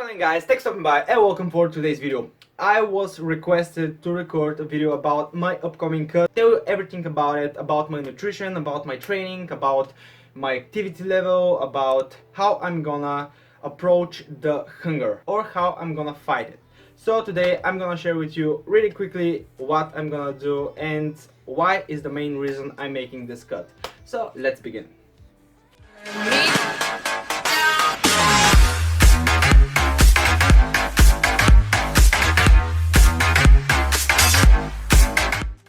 going guys, thanks for stopping by and welcome for today's video. I was requested to record a video about my upcoming cut, tell you everything about it, about my nutrition, about my training, about my activity level, about how I'm gonna approach the hunger or how I'm gonna fight it. So today I'm gonna share with you really quickly what I'm gonna do and why is the main reason I'm making this cut. So let's begin.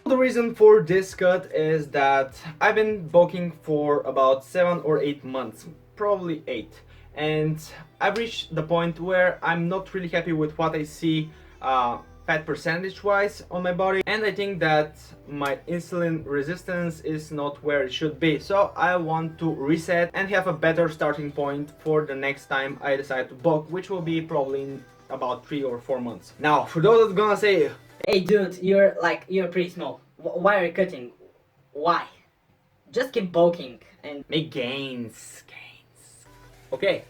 The reason for this cut is that I've been bulking for about 7 or 8 months, probably 8, and I've reached the point where I'm not really happy with what I see fat percentage wise on my body, and I think that my insulin resistance is not where it should be. So I want to reset and have a better starting point for the next time I decide to bulk, which will be probably in about 3 or 4 months. Now for those that are gonna say, hey dude, you're pretty small. Why are you cutting? Why? Just keep bulking and make gains. Okay,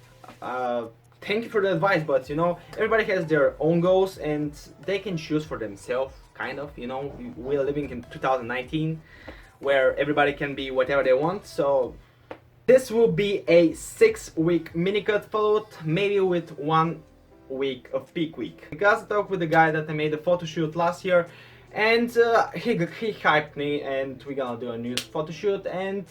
thank you for the advice, but you know, everybody has their own goals and they can choose for themselves, kind of, you know. We're living in 2019 where everybody can be whatever they want. So this will be a 6-week mini cut followed maybe with 1 week of peak week, because I talked with the guy that I made a photo shoot last year, and he hyped me, and we're gonna do a new photo shoot and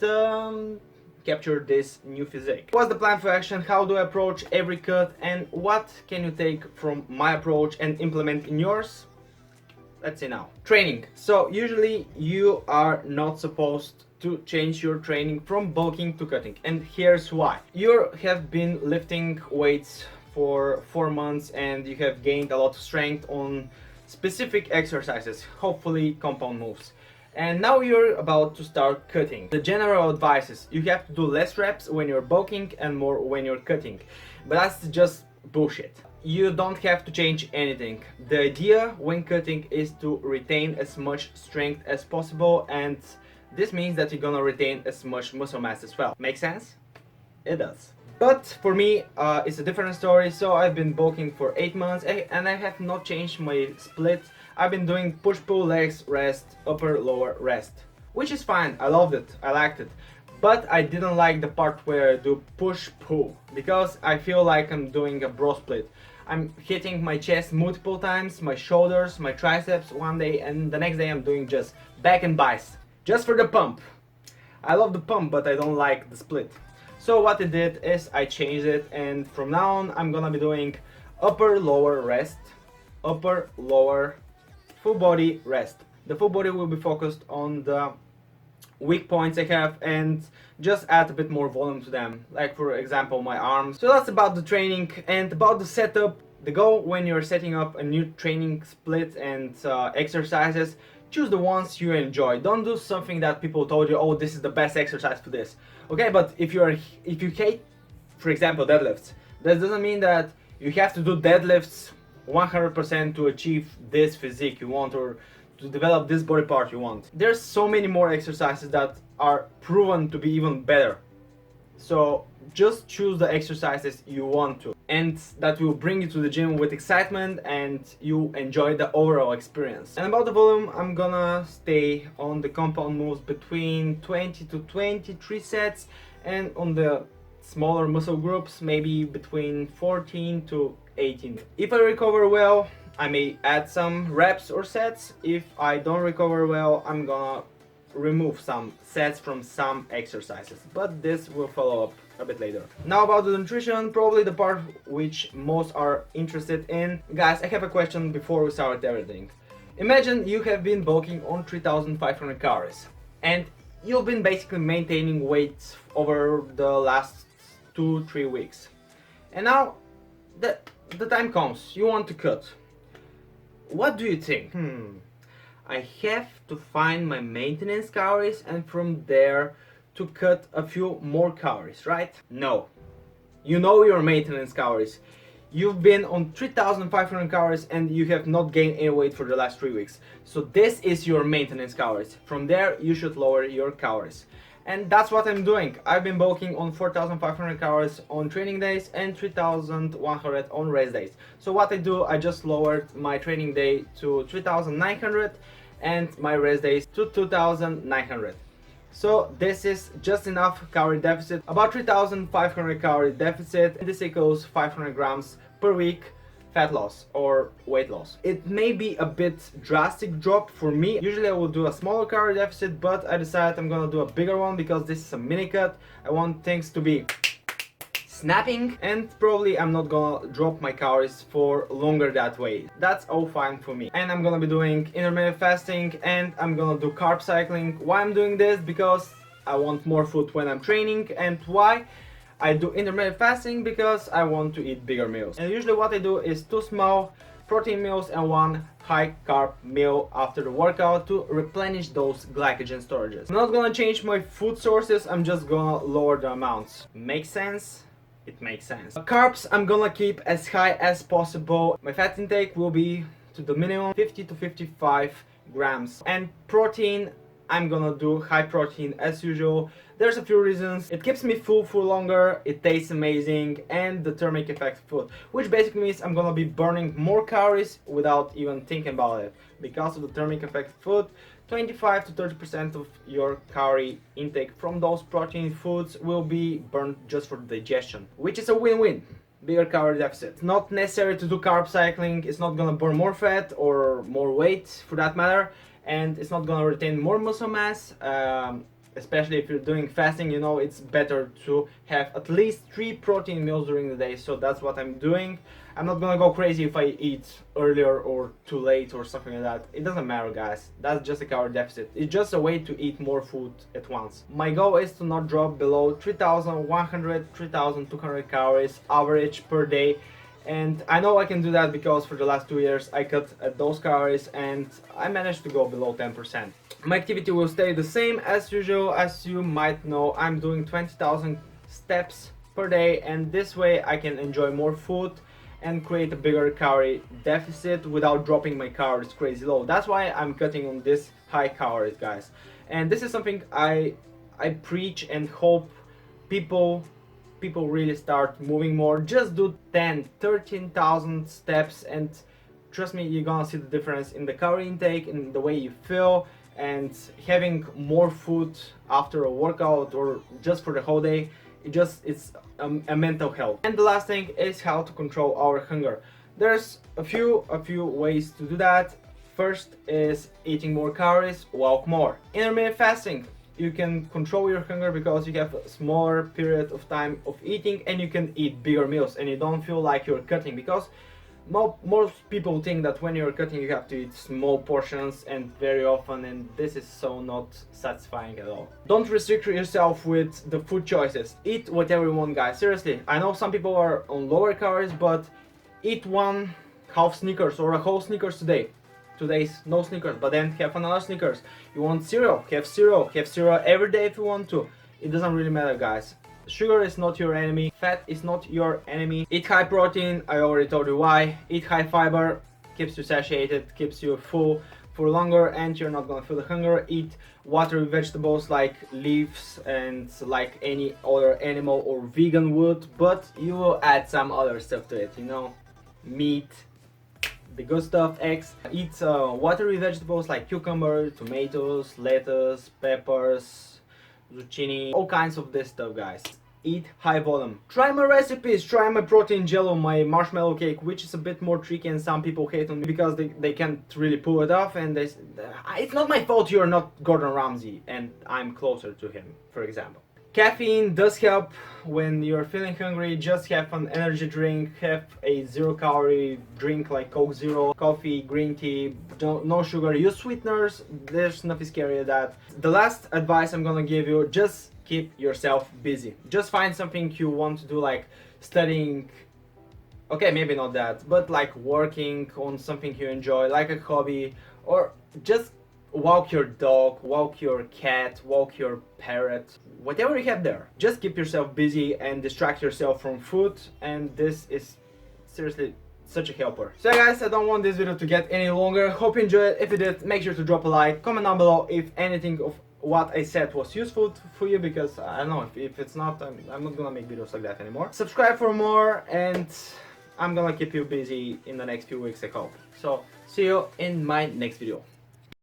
capture this new physique. What's the plan for action? How do I approach every cut, and what can you take from my approach and implement in yours? Let's see now. Training. So usually you are not supposed to change your training from bulking to cutting, and here's why. You have been lifting weights for 4 months and you have gained a lot of strength on specific exercises, hopefully compound moves, and now you're about to start cutting. The general advice is you have to do less reps when you're bulking and more when you're cutting, but that's just bullshit. You don't have to change anything. The idea when cutting is to retain as much strength as possible, and this means that you're gonna retain as much muscle mass as well. Make sense? It does. But for me, it's a different story. So I've been bulking for 8 months and I have not changed my split. I've been doing push-pull, legs, rest, upper, lower, rest, which is fine. I loved it, I liked it. But I didn't like the part where I do push-pull, because I feel like I'm doing a bro split. I'm hitting my chest multiple times, my shoulders, my triceps one day, and the next day I'm doing just back and biceps, just for the pump. I love the pump, but I don't like the split. So what I did is I changed it, and from now on I'm gonna be doing upper lower rest, upper lower full body rest. The full body will be focused on the weak points I have and just add a bit more volume to them, like for example my arms. So that's about the training and about the setup. The goal when you're setting up a new training split and exercises, choose the ones you enjoy. Don't do something that people told you, oh, this is the best exercise for this. Okay, but if you hate, for example, deadlifts, that doesn't mean that you have to do deadlifts 100% to achieve this physique you want or to develop this body part you want. There's so many more exercises that are proven to be even better. So just choose the exercises you want to, and that will bring you to the gym with excitement and you enjoy the overall experience. And about the volume, I'm gonna stay on the compound moves between 20 to 23 sets, and on the smaller muscle groups maybe between 14 to 18. If I recover well, I may add some reps or sets. If I don't recover well, I'm gonna remove some sets from some exercises, but this will follow up a bit later. Now about the nutrition, probably the part which most are interested in. Guys, I have a question before we start everything. Imagine you have been bulking on 3,500 calories and you've been basically maintaining weight over the last 2-3 weeks, and now the time comes, you want to cut. What do you think? I have to find my maintenance calories and from there to cut a few more calories, right? No. You know your maintenance calories. You've been on 3,500 calories and you have not gained any weight for the last 3 weeks. So this is your maintenance calories. From there you should lower your calories. And that's what I'm doing. I've been bulking on 4,500 calories on training days and 3,100 on rest days. So what I do, I just lowered my training day to 3,900 and my rest days to 2,900. So this is just enough calorie deficit, about 3,500 calorie deficit. This equals 500 grams per week fat loss or weight loss. It may be a bit drastic drop for me. Usually I will do a smaller calorie deficit, but I decided I'm gonna do a bigger one because this is a mini cut. I want things to be snapping, and probably I'm not gonna drop my calories for longer that way. That's all fine for me. And I'm gonna be doing intermittent fasting, and I'm gonna do carb cycling. Why I'm doing this? Because I want more food when I'm training. And why I do intermittent fasting? Because I want to eat bigger meals. And usually what I do is 2 small protein meals and 1 high carb meal after the workout to replenish those glycogen storages. I'm not gonna change my food sources, I'm just gonna lower the amounts. Make sense? It makes sense. Carbs I'm gonna keep as high as possible. My fat intake will be to the minimum 50 to 55 grams. And protein, I'm gonna do high protein as usual. There's a few reasons. It keeps me full for longer, it tastes amazing, and the thermic effect of food, which basically means I'm gonna be burning more calories without even thinking about it. Because of the thermic effect of food, 25 to 30% of your calorie intake from those protein foods will be burned just for digestion, which is a win-win. Bigger calorie deficit. It's not necessary to do carb cycling, it's not gonna burn more fat or more weight for that matter, and it's not gonna retain more muscle mass. Especially if you're doing fasting, you know, it's better to have at least 3 protein meals during the day. So that's what I'm doing. I'm not gonna go crazy if I eat earlier or too late or something like that. It doesn't matter, guys. That's just a calorie deficit. It's just a way to eat more food at once. My goal is to not drop below 3,100, 3,200 calories average per day. And I know I can do that because for the last 2 years I cut at those calories and I managed to go below 10%. My activity will stay the same as usual. As you might know, I'm doing 20,000 steps per day, and this way I can enjoy more food and create a bigger calorie deficit without dropping my calories crazy low. That's why I'm cutting on this high calories, guys. And this is something I preach and hope people really start moving more. Just do 10, 13,000 steps and trust me, you're gonna see the difference in the calorie intake, in the way you feel, and having more food after a workout or just for the whole day. It's a mental health. And the last thing is how to control our hunger. There's a few ways to do that. First is eating more calories, walk more. Intermittent fasting. You can control your hunger because you have a smaller period of time of eating and you can eat bigger meals and you don't feel like you're cutting, because most people think that when you're cutting you have to eat small portions and very often, and this is so not satisfying at all. Don't restrict yourself with the food choices. Eat whatever you want, guys. Seriously, I know some people are on lower calories, but eat 1 half Snickers or a whole Snickers today. Today's no Snickers, but then have another Snickers. You want cereal? Have cereal. Have cereal every day if you want to. It doesn't really matter, guys. Sugar is not your enemy. Fat is not your enemy. Eat high protein. I already told you why. Eat high fiber. Keeps you satiated, keeps you full for longer, and you're not gonna feel the hunger. Eat watery vegetables like leaves and like any other animal or vegan would, but you will add some other stuff to it, you know, meat, the good stuff, eggs. Eat watery vegetables like cucumber, tomatoes, lettuce, peppers, zucchini, all kinds of this stuff, guys. Eat high volume. Try my recipes, try my protein jello, my marshmallow cake, which is a bit more tricky and some people hate on me because they can't really pull it off, and it's not my fault you're not Gordon Ramsay and I'm closer to him, for example. Caffeine does help when you're feeling hungry. Just have an energy drink, have a 0-calorie drink like Coke Zero, coffee, green tea, no sugar, use sweeteners, there's nothing scary at that. The last advice I'm gonna give you, just keep yourself busy. Just find something you want to do, like studying, okay, maybe not that, but like working on something you enjoy, like a hobby, or just walk your dog, walk your cat, walk your parrot, whatever you have there. Just keep yourself busy and distract yourself from food, and this is seriously such a helper. So guys, I don't want this video to get any longer. Hope you enjoyed. If you did, make sure to drop a like, comment down below if anything of what I said was useful for you, because I don't know, if it's not, I'm not gonna make videos like that anymore. Subscribe for more, and I'm gonna keep you busy in the next few weeks, I hope. So see you in my next video.